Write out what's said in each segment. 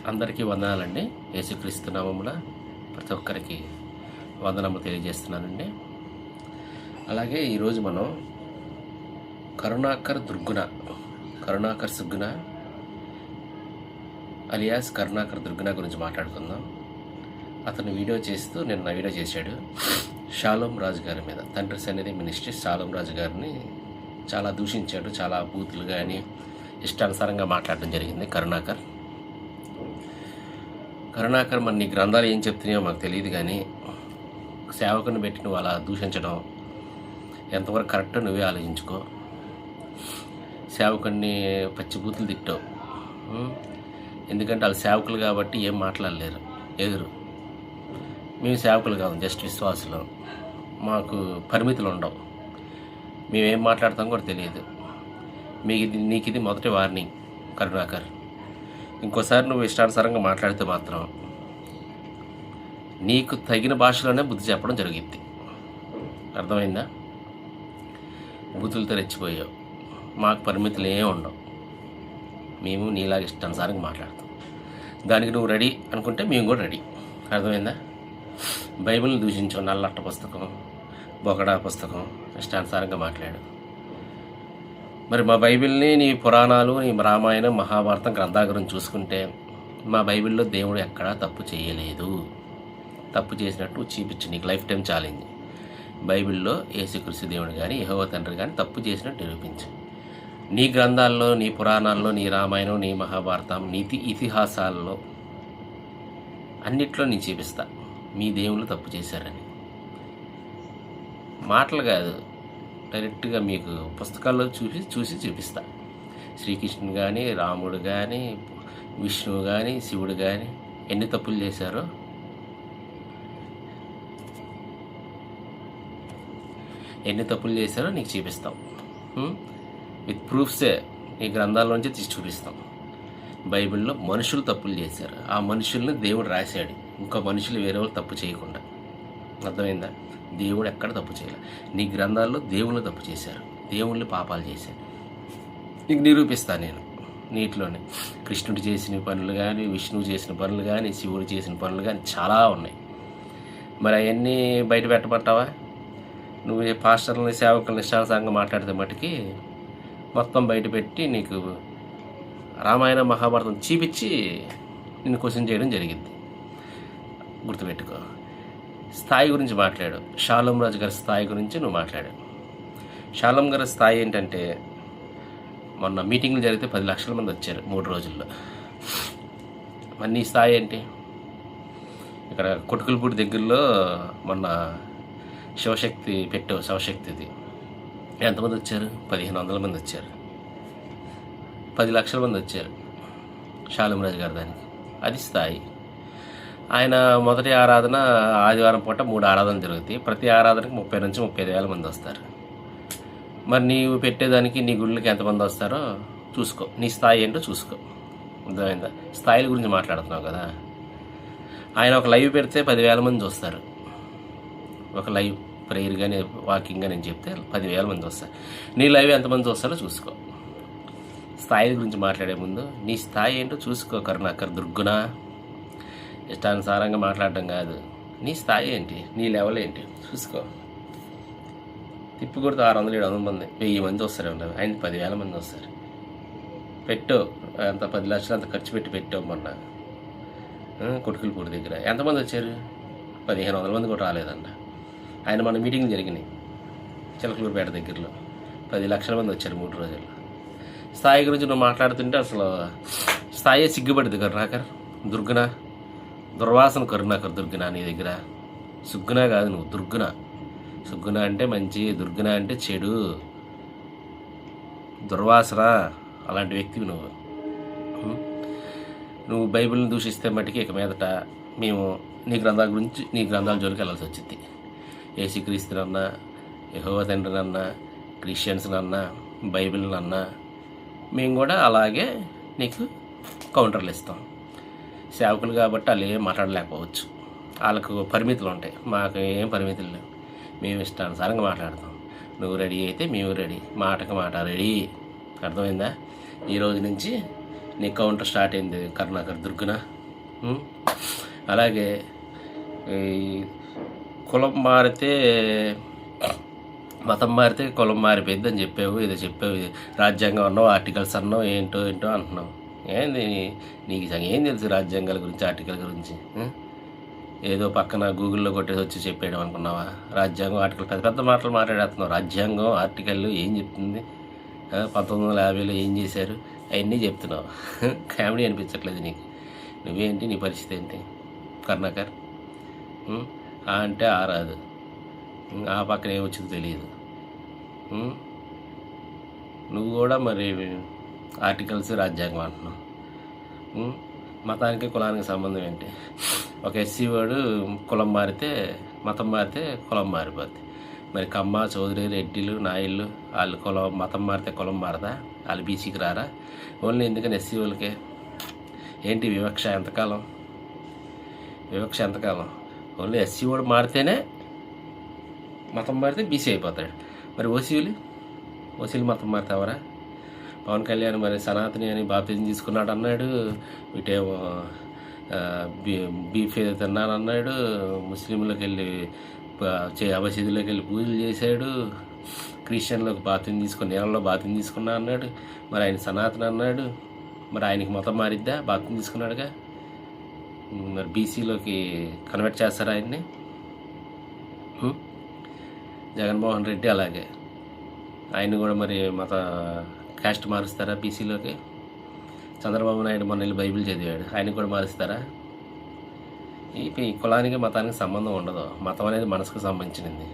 అందరికీ వందనాలండి. యేసుక్రీస్తు నామమున ప్రతి ఒక్కరికి వందనములు తెలియజేస్తున్నానండి. అలాగే ఈరోజు మనం కరుణాకర్ సుగ్గున అలియాస్ కరుణాకర్ దుర్గుణ గురించి మాట్లాడుకుందాం. అతను వీడియో చేశాడు షాలోమ్ రాజు గారి మీద. తండ్రి సన్నిధి మినిస్ట్రీ షాలోమ్ రాజు గారిని చాలా దూషించాడు. చాలా బూతులు కానీ ఇష్టానుసారంగా మాట్లాడడం జరిగింది. కరుణాకర్ మరి నీ గ్రంథాలు ఏం చెప్తున్నాయో మాకు తెలియదు, కానీ సేవకుని పెట్టి నువ్వు అలా దూషించడం ఎంతవరకు కరెక్టో నువ్వే ఆలోచించుకో. సేవకుడిని పచ్చిబూతులు తిట్టావు. ఎందుకంటే వాళ్ళు సేవకులు కాబట్టి ఏం మాట్లాడలేరు ఎదురు. మేము సేవకులు కాదు, జస్ట్ విశ్వాసులు. మాకు పరిమితులు ఉండవు. మేమేం మాట్లాడతాం కూడా తెలియదు. నీకు ఇది మొదటి వార్నింగ్ కరుణాకర్. ఇంకోసారి నువ్వు ఇష్టానుసారంగా మాట్లాడితే మాత్రం నీకు తగిన భాషలోనే బుద్ధి చెప్పడం జరిగింది. అర్థమైందా? బూతులతో రెచ్చిపోయావు. మాకు పరిమితులు ఏమి ఉండవు. మేము నీలాగా ఇష్టానుసారంగా మాట్లాడతాం. దానికి నువ్వు రెడీ అనుకుంటే మేము కూడా రెడీ. అర్థమైందా? బైబిల్ని దూషించావు. నల్లట్ట పుస్తకం, బొకడా పుస్తకం ఇష్టానుసారంగా మాట్లాడు. మరి మా బైబిల్ని, నీ పురాణాలు, నీ రామాయణం, మహాభారతం గ్రంథాల గురించి చూసుకుంటే మా బైబిల్లో దేవుడు ఎక్కడా తప్పు చేయలేదు. తప్పు చేసినట్టు చూపించు. నీకు లైఫ్ టైం ఛాలెంజ్. బైబిల్లో యేసుక్రీస్తు దేవుడు కానీ యెహోవా తండ్రి కానీ తప్పు చేసినట్టు నిరూపించు. నీ గ్రంథాల్లో, నీ పురాణాల్లో, నీ రామాయణం, నీ మహాభారతం, నీతి ఇతిహాసాల్లో అన్నిట్లో నేను చూపిస్తా మీ దేవుళ్ళు తప్పు చేశారని. మాటలు కాదు, డైరెక్ట్గా మీకు పుస్తకాల్లో చూసి చూపిస్తా. శ్రీకృష్ణుడు కానీ, రాముడు కానీ, విష్ణువు కానీ, శివుడు కానీ ఎన్ని తప్పులు చేశారో నీకు చూపిస్తాం. విత్ ప్రూఫ్సే ఈ గ్రంథాల్లోంచి తీసి చూపిస్తాం. బైబిల్లో మనుషులు తప్పులు చేశారు. ఆ మనుషుల్ని దేవుడు రాశాడు, ఇంకో మనుషులు వేరే వాళ్ళు తప్పు చేయకుండా. అర్థమైందా? దేవుడు ఎక్కడ తప్పు చేయలే. నీ గ్రంథాల్లో దేవుళ్ళు తప్పు చేశారు, దేవుళ్ళు పాపాలు చేశారు. నీకు నిరూపిస్తాను నేను. నీటిలోనే కృష్ణుడు చేసిన పనులు కానీ, విష్ణువు చేసిన పనులు కానీ, శివుడు చేసిన పనులు కానీ చాలా ఉన్నాయి. మరి అవన్నీ బయట పెట్టమంటావా? నువ్వు పాస్టర్లని, సేవకులని ఇష్టానుసారంగా మాట్లాడితే మటుకి మొత్తం బయట పెట్టి నీకు రామాయణ మహాభారతం చూపించి నిన్ను క్వశ్చన్ చేయడం జరిగింది. గుర్తుపెట్టుకో. స్థాయి గురించి మాట్లాడు. షాలోమ్ రాజు గారి స్థాయి గురించి నువ్వు మాట్లాడు. షాలోమ్ గారి స్థాయి ఏంటంటే, మొన్న మీటింగ్లు జరిగితే 10 లక్షల మంది వచ్చారు 3 రోజుల్లో. మరి నీ స్థాయి ఏంటి? ఇక్కడ కొట్టుకులపూడి దగ్గరలో మొన్న శివశక్తి పెట్టావు. శివశక్తిది ఎంతమంది వచ్చారు? 1500 మంది వచ్చారు. 10 లక్షల మంది వచ్చారు షాలోమ్ రాజు గారి దానికి. అది స్థాయి. ఆయన మొదటి ఆరాధన ఆదివారం పూట 3 ఆరాధనలు జరుగుతాయి. ప్రతి ఆరాధనకి 30 నుంచి 35 వేల మంది వస్తారు. మరి నీవు పెట్టేదానికి నీ గుళ్ళకి ఎంతమంది వస్తారో చూసుకో. నీ స్థాయి ఏంటో చూసుకో. అర్థమైందా? స్థాయిల గురించి మాట్లాడుతున్నావు కదా. ఆయన ఒక లైవ్ పెడితే 10,000 మంది వస్తారు. ఒక లైవ్ ప్రేయర్ కానీ, వాకింగ్ కానీ చెప్తే 10,000 మంది వస్తారు. నీ లైవ్ ఎంతమంది వస్తారో చూసుకో. స్థాయి గురించి మాట్లాడే ముందు నీ స్థాయి ఏంటో చూసుకో. కరుణాకర్ దుర్గుణ. ఇష్టానుసారంగా మాట్లాడడం కాదు. నీ స్థాయి ఏంటి? నీ లెవెల్ ఏంటి చూసుకో. తిప్పి కొడితే 600-700 మంది, 1000 మంది వస్తారు. ఆయన 10,000 మంది వస్తారు. పెట్టావు అంత 10 లక్షలు అంత ఖర్చు పెట్టావు. మొన్న కొట్టుకులపూడి దగ్గర ఎంతమంది వచ్చారు? 1500 మంది కూడా రాలేదంట. ఆయన మన మీటింగ్ జరిగినాయి చిలకలూరుపేట దగ్గరలో. 10 లక్షల మంది వచ్చారు 3 రోజుల్లో. స్థాయి గురించి నువ్వు మాట్లాడుతుంటే అసలు స్థాయి సిగ్గుపడింది. కరుణాకర్ దుర్గుణ, దుర్వాసన కరుణాకర్ దుర్గుణ. నీ దగ్గర సుగ్గుణ కాదు, నువ్వు దుర్గుణ. సుగ్గుణ అంటే మంచి, దుర్గుణ అంటే చెడు, దుర్వాసన. అలాంటి వ్యక్తివి నువ్వు. నువ్వు బైబిల్ని దూషిస్తే మటుకి ఇక మీదట మేము నీ గ్రంథాల జోలికి వెళ్ళాల్సి వచ్చింది. యేసుక్రీస్తునన్నా, యెహోవా తండ్రినన్నా, క్రిస్టియన్స్నన్నా, బైబిల్నన్నా మేము కూడా అలాగే నీకు కౌంటర్లు ఇస్తాం. సేవకులు కాబట్టి వాళ్ళు ఏం మాట్లాడలేకపోవచ్చు. వాళ్ళకు పరిమితులు ఉంటాయి. మాకు ఏం పరిమితులు లేవు. మేము ఇష్టానుసారంగా మాట్లాడతాం. నువ్వు రెడీ అయితే మేము రెడీ. మాటకు మాట రెడీ. అర్థమైందా? ఈరోజు నుంచి నీ కౌంటర్ స్టార్ట్ అయింది కరుణాకర్ దుర్గున. అలాగే ఈ కులం మారితే మతం మారితే కులం మారిపోయింది అని చెప్పావు, ఏదో చెప్పావు, రాజ్యాంగం అన్నావు, ఆర్టికల్స్ అన్నావు, ఏంటో ఏంటో అంటున్నావు. ఏంది నీకు ఏం తెలుసు రాజ్యాంగాల గురించి, ఆర్టికల్ గురించి? ఏదో పక్కన గూగుల్లో కొట్టేసి వచ్చి చెప్పేయడం అనుకున్నావా? రాజ్యాంగం ఆర్టికల్ పెద్ద పెద్ద మాటలు మాట్లాడేస్తున్నావు. రాజ్యాంగం ఆర్టికల్ ఏం చెప్తుంది, 1950లో ఏం చేశారు, అవన్నీ చెప్తున్నావు. కామెడీ అనిపించట్లేదు నీకు? నువ్వేంటి, నీ పరిస్థితి ఏంటి కరుణాకర్? ఆ అంటే ఆ రాదు, ఆ పక్కన ఏమొచ్చిందో తెలియదు. నువ్వు కూడా మరి ఆర్టికల్స్ రాజ్యాంగం అంటున్నావు. మతానికి కులానికి సంబంధం ఏంటి? ఒక ఎస్సీ వాడు కులం మారితే, మతం మారితే కులం మారిపోద్ది. మరి కమ్మ, చౌదరి, రెడ్డిలు, నాయుళ్ళు వాళ్ళు కులం మతం మారితే కులం మారదా? వాళ్ళు బీసీకి రారా? ఓన్లీ ఎందుకని ఎస్సీ వాళ్ళకే ఏంటి వివక్ష? ఎంతకాలం వివక్ష? ఎంతకాలం? ఓన్లీ ఎస్సీ వాడు మారితేనే, మతం మారితే బీసీ అయిపోతాడు. మరి ఓసీలు మతం మారితే పవన్ కళ్యాణ్ మరి సనాతని అని బాప్తిజం తీసుకున్నాడు అన్నాడు, ఇటేమో బీఫ్ ఏదో తిన్నాను అన్నాడు, ముస్లింలోకి వెళ్ళి మసీదులోకి వెళ్ళి పూజలు చేశాడు, క్రిస్టియన్లోకి బాప్తిజం తీసుకుని నీళ్ళలో బాప్తిజం తీసుకున్నా అన్నాడు. మరి ఆయన సనాతన అన్నాడు, మరి ఆయనకి మతం మారిద్దా? బాప్తిజం తీసుకున్నాడుగా. మరి బీసీలోకి కన్వర్ట్ చేస్తారా ఆయన్ని? జగన్మోహన్ రెడ్డి అలాగే, ఆయన కూడా మరి క్యాస్ట్ మారుస్తారా బీసీలోకి? చంద్రబాబు నాయుడు మొన్న వెళ్ళి బైబిల్ చదివాడు, ఆయన కూడా మారుస్తారా? ఈ కులానికి మతానికి సంబంధం ఉండదు. మతం అనేది మనసుకు సంబంధించింది,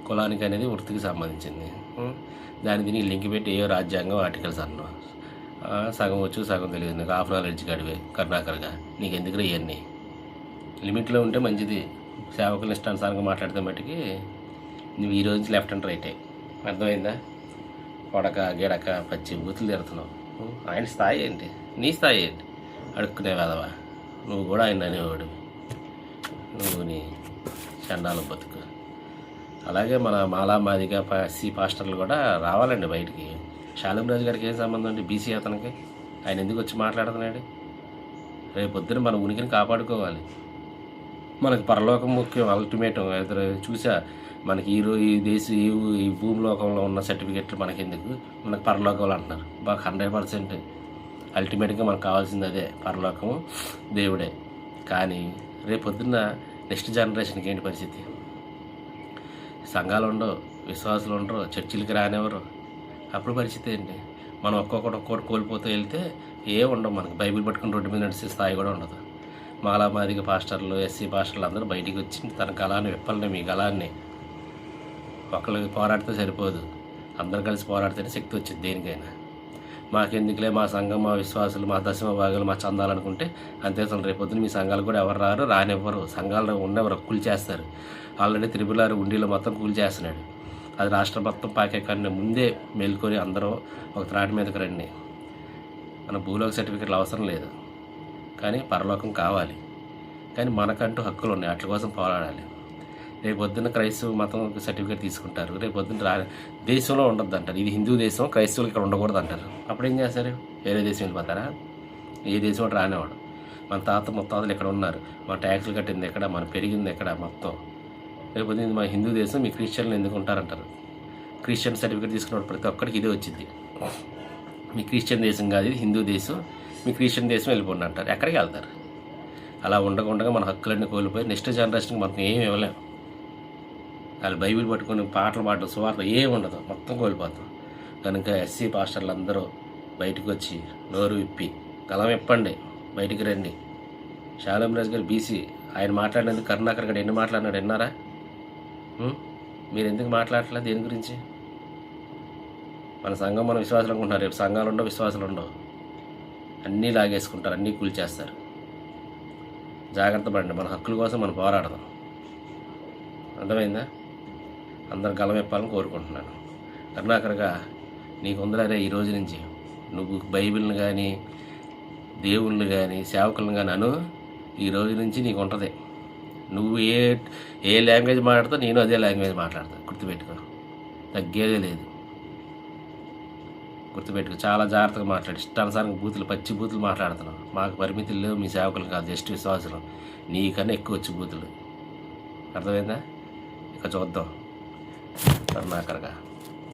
కులానికి అనేది వృత్తికి సంబంధించింది. దాని దీనికి లింక్ పెట్టి ఏయో రాజ్యాంగం ఆర్టికల్స్ అన్నావు. సగం వచ్చు సగం తెలియదు నీకు, హాఫ్ నాలెడ్జ్ గడివే కరుణాకర్గా. నీకు ఎందుకు ఇవన్నీ? లిమిట్లో ఉంటే మంచిది. సేవకులు ఇష్టానుసారంగా మాట్లాడితే మట్టుకి నువ్వు ఈ రోజు నుంచి లెఫ్ట్ అండ్ రైటే. అర్థమైందా? కొడక గిడక పచ్చి బూతులు తిడుతున్నావు. ఆయన స్థాయి ఏంటి, నీ స్థాయి ఏంటి? అడుక్కునే వెదవా నువ్వు కూడా ఆయన అనేవాడు. నువ్వు నీ చండాల బతుకు. అలాగే మన మాలా మాదిగా ఎస్సీ పాస్టర్లు కూడా రావాలండి బయటికి. శాలిం రాజు గారికి ఏం సంబంధం అండి బీసీ అతనికి? ఆయన ఎందుకు వచ్చి మాట్లాడుతున్నాడు? రేపు పొద్దున మన ఉనికిని కాపాడుకోవాలి. మనకి పరలోకం ముఖ్యం, అల్టిమేటం. చూసా మనకి ఈ భూమిలోకంలో ఉన్న సర్టిఫికెట్లు మనకెందుకు, మనకు పరలోకంలో అంటున్నారు. బాగా 100% అల్టిమేట్గా మనకు కావాల్సింది అదే, పరలోకము, దేవుడే. కానీ రేపు పొద్దున్న నెక్స్ట్ జనరేషన్కి ఏంటి పరిస్థితి? సంఘాలు ఉండవు, విశ్వాసులు ఉండరు, చర్చిలకి రానివ్వరు. అప్పుడు పరిస్థితి ఏంటి? మనం ఒక్కొక్కటి కోల్పోతూ వెళ్తే ఉండవు మనకు. బైబిల్ పట్టుకుని రోడ్డు మీద నడిచే స్థాయి కూడా ఉండదు. మాలా మాదిగ పాస్టర్లు, ఎస్సీ పాస్టర్లు అందరూ బయటికి వచ్చి తన గలాన్ని విప్పాలని, మీ గలాన్ని. ఒకళ్ళకి పోరాడితే సరిపోదు, అందరు కలిసి పోరాడితేనే శక్తి వచ్చింది దేనికైనా. మాకెందుకులే, మా సంఘం, మా విశ్వాసులు, మా దశమ భాగాలు, మా చందాలనుకుంటే అంతే. అసలు రేపొద్దున మీ సంఘాలు కూడా ఎవరు రానివ్వరు. సంఘాలు ఉండేవారు, కూల్చేస్తారు. ఆల్రెడీ త్రిపులారు ఉండిలో మొత్తం కూల్చేస్తున్నాడు. అది రాష్ట్రం మొత్తం పాకే కన్నా ముందే మేల్కొని అందరూ ఒక త్రాటి మీదకి రండి. మన భూలోక సర్టిఫికెట్లు అవసరం లేదు, కానీ పరలోకం కావాలి. కానీ మనకంటూ హక్కులు ఉన్నాయి, వాటి కోసం పోరాడాలి. రేపు పొద్దున్న క్రైస్తవ మతం సర్టిఫికేట్ తీసుకుంటారు, రేపు పొద్దున్న దేశంలో ఉండద్దు అంటారు. ఇది హిందూ దేశం, క్రైస్తవులు ఇక్కడ ఉండకూడదు అంటారు. అప్పుడు ఏం చేస్తారు? వేరే దేశం వెళ్ళిపోతారా? ఏ దేశం రానివాడు. మన తాత ముత్తాతలు ఇక్కడ ఉన్నారు, మన ట్యాక్సులు కట్టింది ఎక్కడ, మన పెరిగింది ఎక్కడ మొత్తం. రేపు పొద్దున్న మా హిందూ దేశం, మీ క్రిస్టియన్లు ఎందుకు ఉంటారంటారు. క్రిస్టియన్ సర్టిఫికేట్ తీసుకున్నప్పుడు ప్రతి ఒక్కరికి ఇదే వచ్చింది. మీ క్రిస్టియన్ దేశం కాదు, ఇది హిందూ దేశం, మీ క్రిస్టియన్ దేశం వెళ్ళిపోండి అంటారు. ఎక్కడికి వెళ్తారు? అలా ఉండకుండా మన హక్కులన్నీ కోల్పోయి నెక్స్ట్ జనరేషన్కి మనం ఏమి ఇవ్వలేము. వాళ్ళు బైబిల్ పట్టుకొని పాటలు పాడటం, సువార్త ఏమి ఉండదు, మొత్తం కోల్పోతాం. కనుక ఎస్సీ పాస్టర్లు అందరూ బయటకు వచ్చి నోరు విప్పి గలం ఇప్పండి, బయటికి రండి. శాలిం రాజు గారు బీసీ, ఆయన మాట్లాడినందుకు కరుణాకర్ గారు ఎన్ని మాట్లాడినాడు విన్నారా? మీరు ఎందుకు మాట్లాడట్లేదు దేని గురించి? మన సంఘం, మన విశ్వాసాలు అనుకుంటున్నారు. రేపు సంఘాలు ఉండవు, విశ్వాసాలు ఉండవు, అన్నీ లాగేసుకుంటారు, అన్నీ కూల్చేస్తారు. జాగ్రత్త పడండి, మన హక్కుల కోసం మనం పోరాడదాం. అర్థమైందా? అందరు గలం ఇప్పాలని కోరుకుంటున్నాను. కరుణాకర్గా నీకు ఉందరే ఈ రోజు నుంచి నువ్వు బైబిల్ని కానీ, దేవుళ్ళని కానీ, సేవకులను కానీ అను. ఈ రోజు నుంచి నీకు ఉంటుంది. నువ్వు ఏ లాంగ్వేజ్ మాట్లాడతావు, నేను అదే లాంగ్వేజ్ మాట్లాడతాను. గుర్తుపెట్టుకో, తగ్గేదే లేదు. గుర్తుపెట్టుకు చాలా జాగ్రత్తగా మాట్లాడి ఇష్టానుసారంగా బూతులు పచ్చి బూతులు మాట్లాడుతున్నావు. మాకు పరిమితులు లేవు, మీ సేవకులు కాదు, జస్ట్ విశ్వాసులు. నీకన్నా ఎక్కువ వచ్చి బూతులు. అర్థమైందా? ఇక చూద్దాం కరుణాకరగా.